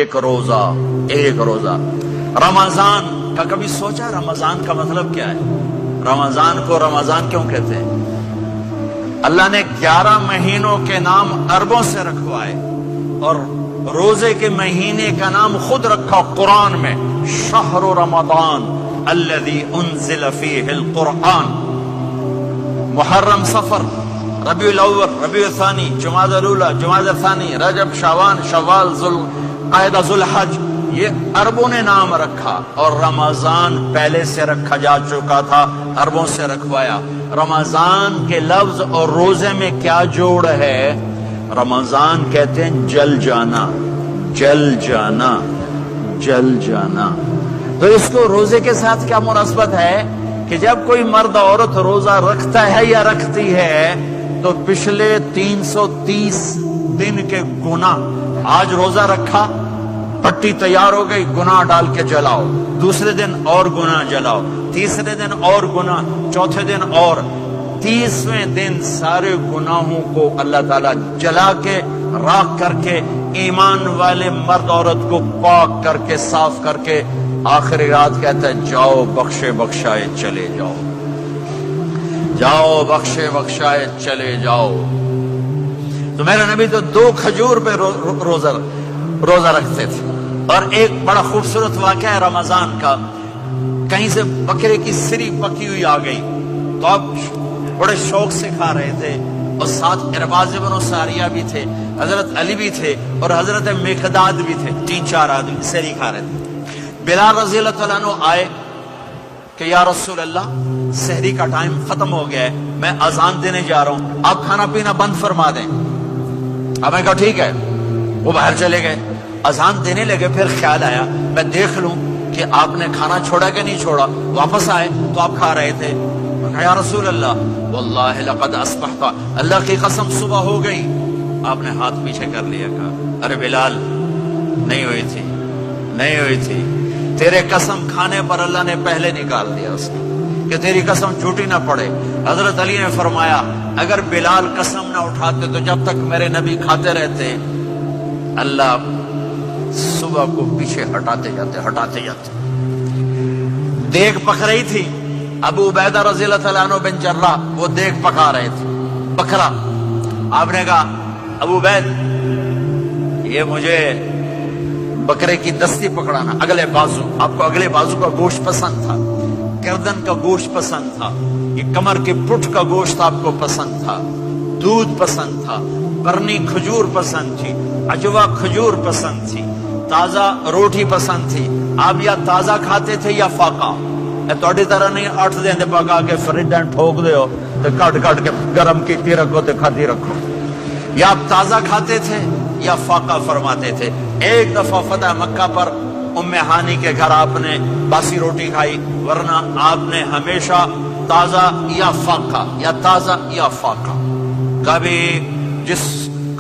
ایک روزہ، ایک روزہ۔ رمضان کا کبھی سوچا رمضان کا مطلب کیا ہے؟ رمضان کو رمضان کیوں کہتے ہیں؟ اللہ نے 11 مہینوں کے نام عربوں سے رکھوائے اور روزے کے مہینے کا نام خود رکھا قرآن میں، شہر رمضان الذی انزل فیہ القرآن۔ محرم، صفر، ربیع الاول، ربیع الثانی، جمادی الاولی، جمادی الثانی، رجب، شعبان، شوال، ذوالقعدہ، ذوالحج، یہ عربوں نے نام رکھا، اور رمضان پہلے سے رکھا جا چکا تھا، عربوں سے رکھوایا۔ رمضان کے لفظ اور روزے میں کیا جوڑ ہے؟ رمضان کہتے ہیں جل جانا، جل جانا، جل جانا۔ تو اس کو روزے کے ساتھ کیا مناسبت ہے کہ جب کوئی مرد عورت روزہ رکھتا ہے یا رکھتی ہے تو پچھلے 330 دن کے گناہ، آج روزہ رکھا، پٹی تیار ہو گئی، گناہ ڈال کے جلاؤ، دوسرے دن اور گناہ جلاؤ، تیسرے دن اور گناہ، چوتھے دن اور، 30ویں دن سارے گناہوں کو اللہ تعالیٰ جلا کے، راکھ کر کے، ایمان والے مرد عورت کو پاک کر کے، صاف کر کے، آخری رات کہتا ہے جاؤ بخشے بخشائے چلے جاؤ، جاؤ بخشے بخشائے چلے جاؤ۔ تو میرے نبی تو 2 کھجور پہ روزہ رکھتے تھے۔ اور ایک بڑا خوبصورت واقعہ ہے رمضان کا، کہیں سے بکرے کی سری پکی ہوئی آ گئی تو آپ بڑے شوق سے کھا رہے تھے، اور ساتھ ارباز بن ساریہ بھی تھے، حضرت علی بھی تھے، اور حضرت مقداد بھی تھے، 3-4 آدمی سری کھا رہے تھے۔ بلال رضی اللہ تعالیٰ عنہ آئے کہ یا رسول اللہ سحری کا ٹائم ختم ہو گیا ہے، میں اذان دینے جا رہا ہوں، آپ کھانا پینا بند فرما دیں۔ اب میں کہا ٹھیک ہے، وہ باہر چلے گئے، اذان دینے لگے، پھر خیال آیا میں دیکھ لوں کہ آپ نے کھانا چھوڑا کہ نہیں چھوڑا، واپس آئے تو آپ کھا رہے تھے۔ میں کہا یا رسول اللہ واللہ لقد اصبحت، اللہ کی قسم صبح ہو گئی۔ آپ نے ہاتھ پیچھے کر لیا، کہا ارے بلال نہیں ہوئی تھی، نہیں ہوئی تھی، تیرے قسم کھانے پر اللہ نے پہلے نکال دیا اس کو کہ تیری قسم جھوٹی نہ پڑے۔ حضرت علی نے فرمایا اگر بلال قسم نہ اٹھاتے تو جب تک میرے نبی کھاتے رہتے اللہ صبح کو پیچھے ہٹاتے جاتے۔ دیگ پک رہی تھی، ابو عبیدہ رضی اللہ تعالیٰ عنہ بن جراح وہ دیگ پکا رہے تھے، بکرا۔ آپ نے کہا ابو عبید یہ مجھے بکرے کی دستی پکڑانا، اگلے بازو، آپ کو اگلے بازو کا گوشت پسند تھا، گردن کا گوشت پسند تھا، یہ کمر کے پٹھ کا گوشت آپ کو پسند تھا، دودھ پسند تھا، برنی کھجور پسند تھی، عجوا کھجور پسند تھی، تازہ روٹی پسند تھی۔ آپ یا تازہ کھاتے تھے یا فاقہ، توڑی طرح نہیں 8 دن پکا کے فریج ٹھوک دے ہو تو کٹ کے گرم کی رکھو تو کھاتی رکھو، یا آپ تازہ کھاتے تھے یا فاقہ فرماتے تھے۔ ایک دفعہ فتح مکہ پر ام ہانی کے گھر آپ نے باسی روٹی کھائی، ورنہ آپ نے ہمیشہ تازہ یا فاقہ، یا تازہ یا فاقہ۔ کبھی جس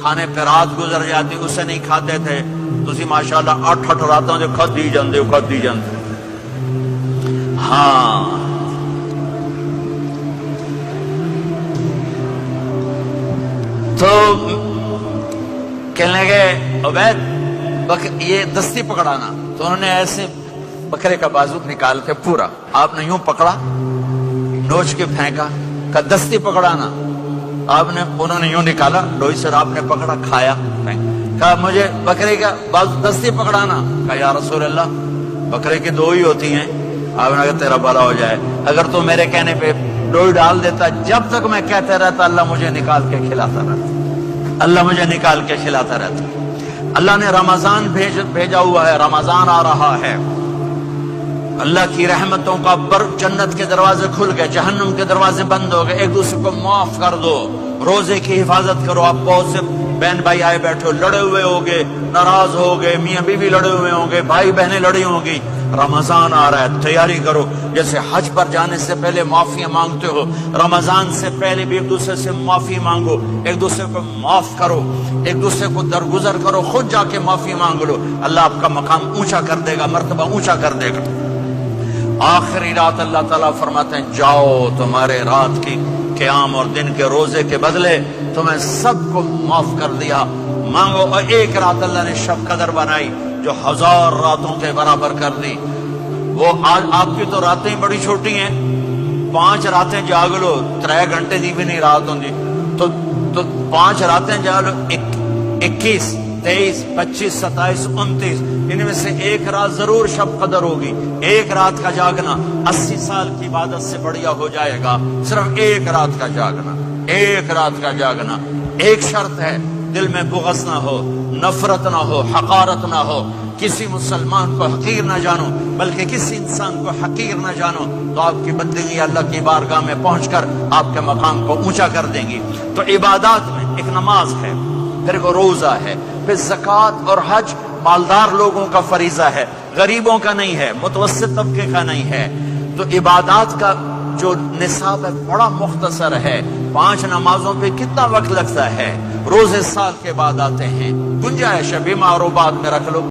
کھانے پہ رات گزر جاتی اسے نہیں کھاتے تھے، تسی ماشاءاللہ 8 راتوں جو کھدی جاندے ہو۔ ہاں تو کہنے لگے عبید یہ دستی پکڑانا، تو انہوں نے ایسے بکرے کا بازو نکال کے پورا آپ نے یوں پکڑا، نوچ کے پھینکا، کہ دستی پکڑانا، انہوں نے یوں نکالا ڈوئی سے، آپ نے پکڑا، کھایا، کہا مجھے بکرے کا بازو دستی پکڑانا۔ کہا یا رسول اللہ بکرے کی 2 ہی ہوتی ہیں۔ آپ نے کہا تیرا بھلا ہو جائے، اگر تو میرے کہنے پہ ڈوئی ڈال دیتا، جب تک میں کہتے رہتا اللہ مجھے نکال کے کھلاتا رہتا، اللہ مجھے نکال کے کھلاتا رہتا۔ اللہ نے رمضان بھیجا ہوا ہے، رمضان آ رہا ہے، اللہ کی رحمتوں کا جنت کے دروازے کھل گئے، جہنم کے دروازے بند ہو گئے، ایک دوسرے کو معاف کر دو، روزے کی حفاظت کرو۔ آپ بہت سے بہن بھائی آئے بیٹھے ہو، لڑے ہوئے ہوگے، ناراض ہو گئے، میاں بیوی لڑے ہوئے ہوں گے، بھائی بہنیں لڑی ہوں گی، رمضان آ رہا ہے، تیاری کرو۔ جیسے حج پر جانے سے پہلے معافیاں مانگتے ہو، رمضان سے پہلے بھی ایک دوسرے سے معافی مانگو، ایک دوسرے کو معاف کرو، ایک دوسرے کو درگزر کرو، خود جا کے معافی مانگ لو، اللہ آپ کا مقام اونچا کر دے گا، مرتبہ اونچا کر دے گا۔ آخری رات اللہ تعالیٰ فرماتے ہیں جاؤ، تمہارے رات کی قیام اور دن کے روزے کے بدلے تمہیں سب کو معاف کر دیا، مانگو۔ اور ایک رات اللہ نے شب قدر بنائی جو 1000 راتوں کے برابر کر دی. وہ آج آپ کی تو راتیں بڑی چھوٹی ہیں, 5 راتیں جاگ لو 3 گھنٹے دی بھی نہیں رات ہوندی, تو 5 راتیں جاگ لو 21 23 25 27 29, ان میں سے ایک رات ضرور شب قدر ہوگی. ایک رات کا جاگنا 80 سال کی عبادت سے بڑھیا ہو جائے گا. صرف ایک رات کا جاگنا, ایک رات کا جاگنا. ایک شرط ہے, دل میں بغض نہ ہو, نفرت نہ ہو, حقارت نہ ہو. کسی مسلمان کو حقیر نہ جانو, بلکہ کسی انسان کو حقیر نہ جانو, تو آپ کی بندگی اللہ کی بارگاہ میں پہنچ کر آپ کے مقام کو اونچا کر دیں گی. تو عبادات میں ایک نماز ہے, پھر وہ روزہ ہے, پھر زکوٰۃ اور حج مالدار لوگوں کا فریضہ ہے, غریبوں کا نہیں ہے, متوسط طبقے کا نہیں ہے. تو عبادات کا جو نصاب ہے بڑا مختصر ہے. 5 نمازوں پہ کتنا وقت لگتا ہے؟ روزے سال کے بعد آتے ہیں, گنجائش ہے, بیمار و بعد میں رکھ لو.